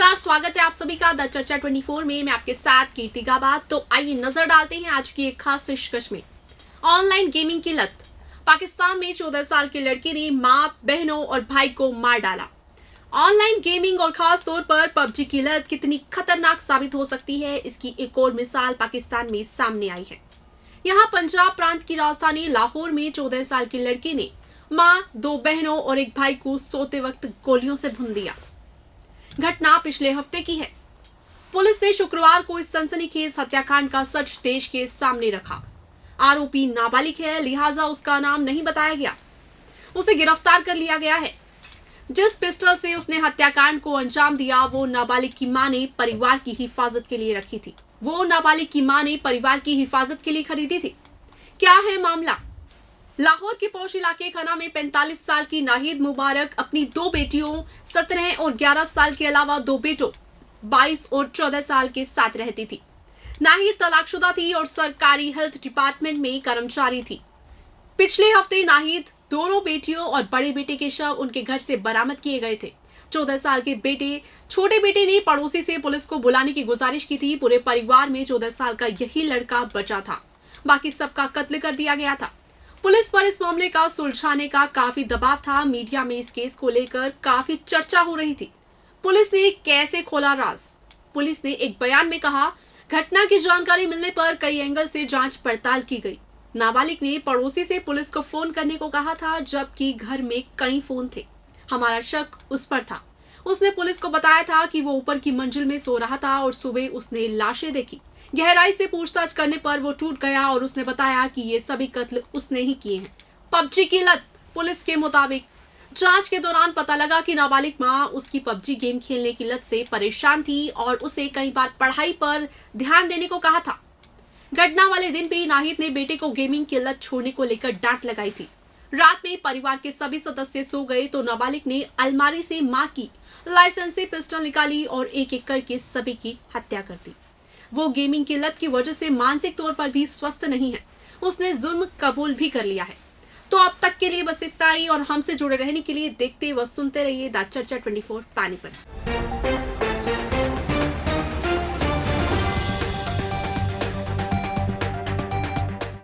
नमस्कार, स्वागत है आप सभी का द चर्चा 24 में। मैं आपके साथ कीर्ति गाबा। तो आइए नजर डालते हैं आज की एक खास पेशकश में। ऑनलाइन गेमिंग की लत। पाकिस्तान में 14 साल की लड़की ने मां, बहनों और भाई को मार डाला। ऑनलाइन गेमिंग और खास तौर पर पबजी की लत कितनी खतरनाक साबित हो सकती है, इसकी एक और मिसाल पाकिस्तान में सामने आई है। यहाँ पंजाब प्रांत की राजधानी लाहौर में 14 साल की लड़की ने मां, 2 बहनों और एक भाई को सोते वक्त गोलियों से भून दिया। घटना पिछले हफ्ते की है। पुलिस ने शुक्रवार को इस सनसनीखेज हत्याकांड का सच देश के सामने रखा। आरोपी नाबालिग है, लिहाजा उसका नाम नहीं बताया गया। उसे गिरफ्तार कर लिया गया है। जिस पिस्टल से उसने हत्याकांड को अंजाम दिया, वो नाबालिग की मां ने परिवार की हिफाजत के लिए रखी थी। वो नाबालिग की मां ने परिवार की हिफाजत के लिए खरीदी थी। क्या है मामला? लाहौर के पौष इलाके खना में 45 साल की नाहिद मुबारक अपनी 2 बेटियों 17 और 11 साल के अलावा 2 बेटों 22 और 14 साल के साथ रहती थी। नाहिद तलाकशुदा थी और सरकारी हेल्थ डिपार्टमेंट में कर्मचारी थी। पिछले हफ्ते नाहिद, दोनों बेटियों और बड़े बेटे के शव उनके घर से बरामद किए गए थे। 14 साल के छोटे बेटे ने पड़ोसी से पुलिस को बुलाने की गुजारिश की थी। पूरे परिवार में 14 साल का यही लड़का बचा था, बाकी सबका कत्ल कर दिया गया था। पुलिस पर इस मामले का सुलझाने का काफी दबाव था। मीडिया में इस केस को लेकर काफी चर्चा हो रही थी। पुलिस ने कैसे खोला राज? पुलिस ने एक बयान में कहा, घटना की जानकारी मिलने पर कई एंगल से जांच पड़ताल की गई। नाबालिग ने पड़ोसी से पुलिस को फोन करने को कहा था, जबकि घर में कई फोन थे। हमारा शक उस पर था। उसने पुलिस को बताया था कि वो ऊपर की मंजिल में सो रहा था और सुबह उसने लाशें देखी। गहराई से पूछताछ करने पर वो टूट गया और उसने बताया कि ये सभी कत्ल उसने ही किए हैं। पबजी की लत। पुलिस के मुताबिक जांच के दौरान पता लगा कि नाबालिग मां उसकी पबजी गेम खेलने की लत से परेशान थी और उसे कई बार पढ़ाई पर ध्यान देने को कहा था। घटना वाले दिन भी नाहिद ने बेटे को गेमिंग की लत छोड़ने को लेकर डांट लगाई थी। रात में परिवार के सभी सदस्य सो गए तो नाबालिग ने अलमारी से मां की लाइसेंसी पिस्टल निकाली और एक एक करके सभी की हत्या कर दी। वो गेमिंग की लत की वजह से मानसिक तौर पर भी स्वस्थ नहीं है। उसने जुर्म कबूल भी कर लिया है। तो अब तक के लिए बस इतना ही, और हमसे जुड़े रहने के लिए देखते व सुनते रहिए द चर्चा 24 पानीपत।